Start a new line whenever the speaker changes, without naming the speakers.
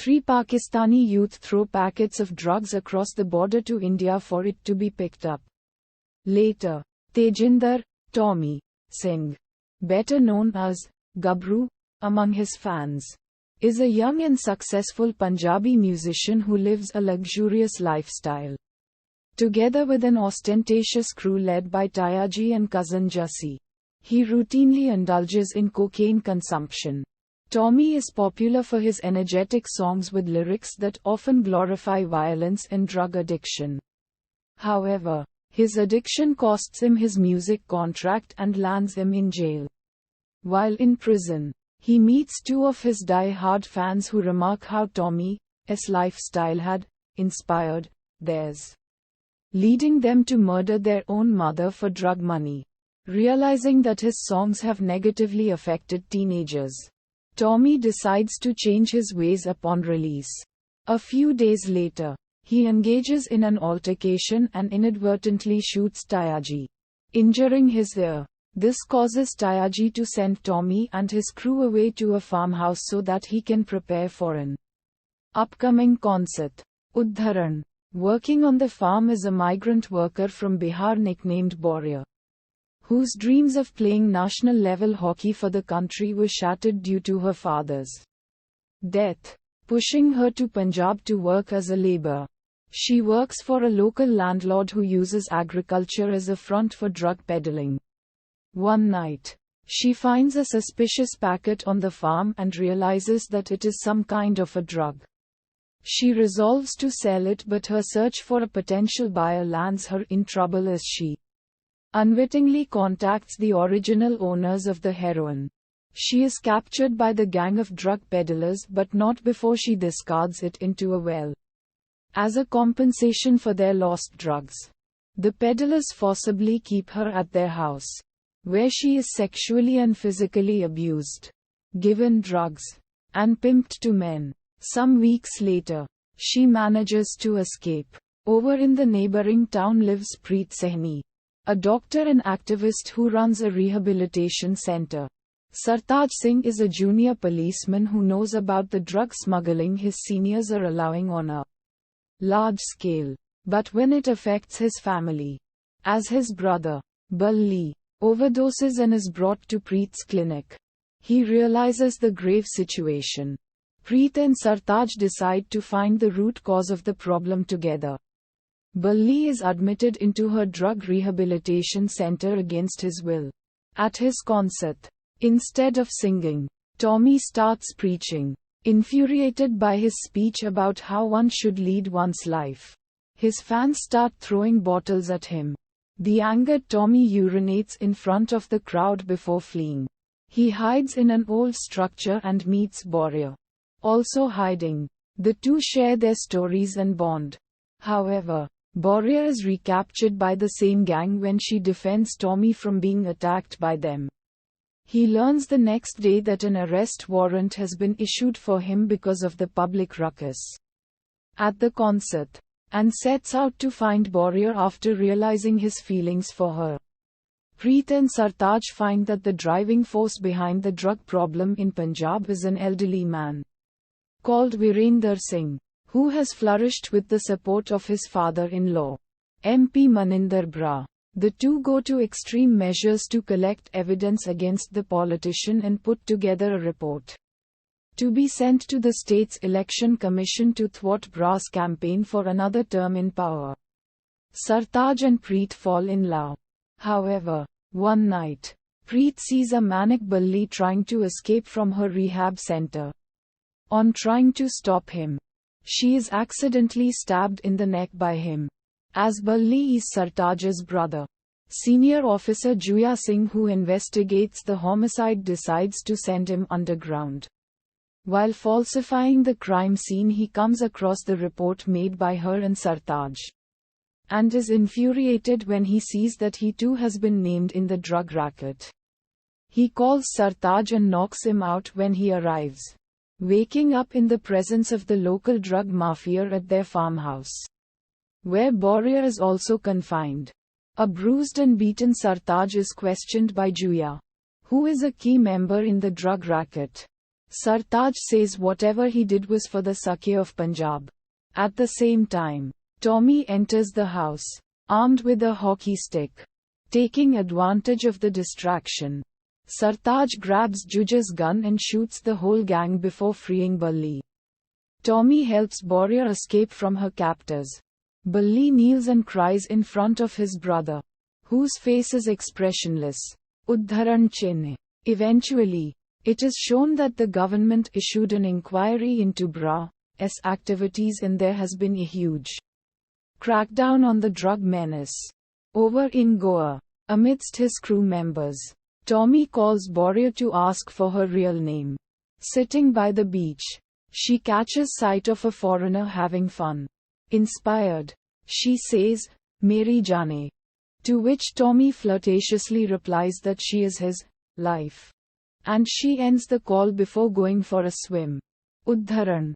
3 Pakistani youth throw packets of drugs across the border to India for it to be picked up. Later, Tejinder, Tommy Singh, better known as Gabru among his fans, is a young and successful Punjabi musician who lives a luxurious lifestyle. Together with an ostentatious crew led by Tayaji and cousin Jassi, he routinely indulges in cocaine consumption. Tommy is popular for his energetic songs with lyrics that often glorify violence and drug addiction. However, his addiction costs him his music contract and lands him in jail. While in prison, he meets 2 of his die-hard fans who remark how Tommy's lifestyle had inspired theirs, leading them to murder their own mother for drug money. Realizing that his songs have negatively affected teenagers, Tommy decides to change his ways upon release. A few days later, he engages in an altercation and inadvertently shoots Tayaji, injuring his ear. This causes Tayaji to send Tommy and his crew away to a farmhouse so that he can prepare for an upcoming concert. Udharan. Working on the farm is a migrant worker from Bihar nicknamed Boria, whose dreams of playing national-level hockey for the country were shattered due to her father's death, pushing her to Punjab to work as a laborer. She works for a local landlord who uses agriculture as a front for drug peddling. One night, she finds a suspicious packet on the farm and realizes that it is some kind of a drug. She resolves to sell it, but her search for a potential buyer lands her in trouble as she unwittingly contacts the original owners of the heroin. She is captured by the gang of drug peddlers, but not before she discards it into a well. As a compensation for their lost drugs, the peddlers forcibly keep her at their house, where she is sexually and physically abused, given drugs, and pimped to men. Some weeks later, she manages to escape. Over in the neighboring town lives Preet Sehni, a doctor and activist who runs a rehabilitation center. Sartaj Singh is a junior policeman who knows about the drug smuggling his seniors are allowing on a large scale, but when it affects his family, as his brother, Balli, overdoses and is brought to Preet's clinic, he realizes the grave situation. Preet and Sartaj decide to find the root cause of the problem together. Balli is admitted into her drug rehabilitation center against his will. At his concert, instead of singing, Tommy starts preaching. Infuriated by his speech about how one should lead one's life, his fans start throwing bottles at him. The angered Tommy urinates in front of the crowd before fleeing. He hides in an old structure and meets Boria, also hiding. The two share their stories and bond. However, Boria is recaptured by the same gang when she defends Tommy from being attacked by them. He learns the next day that an arrest warrant has been issued for him because of the public ruckus at the concert, and sets out to find Boria after realizing his feelings for her. Preet and Sartaj find that the driving force behind the drug problem in Punjab is an elderly man called Virender Singh, who has flourished with the support of his father-in-law, MP Maninder Bra. The two go to extreme measures to collect evidence against the politician and put together a report to be sent to the state's election commission to thwart Bra's campaign for another term in power. Sartaj and Preet fall in love. However, one night, Preet sees a manic Balli trying to escape from her rehab center. On trying to stop him, she is accidentally stabbed in the neck by him. As Balli is Sartaj's brother, Senior Officer Juya Singh, who investigates the homicide, decides to send him underground. While falsifying the crime scene, he comes across the report made by her and Sartaj, and is infuriated when he sees that he too has been named in the drug racket. He calls Sartaj and knocks him out when he arrives, waking up in the presence of the local drug mafia at their farmhouse, where Boria is also confined. A bruised and beaten Sartaj is questioned by Juya, who is a key member in the drug racket. Sartaj says whatever he did was for the Sakya of Punjab. At the same time, Tommy enters the house, armed with a hockey stick. Taking advantage of the distraction, Sartaj grabs Juja's gun and shoots the whole gang before freeing Balli. Tommy helps Boria escape from her captors. Balli kneels and cries in front of his brother, whose face is expressionless. Uddharan Chinne. Eventually, it is shown that the government issued an inquiry into Bra's activities and there has been a huge crackdown on the drug menace. Over in Goa, amidst his crew members, Tommy calls Boria to ask for her real name. Sitting by the beach, she catches sight of a foreigner having fun. Inspired, she says, "Meri Jane," to which Tommy flirtatiously replies that she is his life. And she ends the call before going for a swim. Uddharan.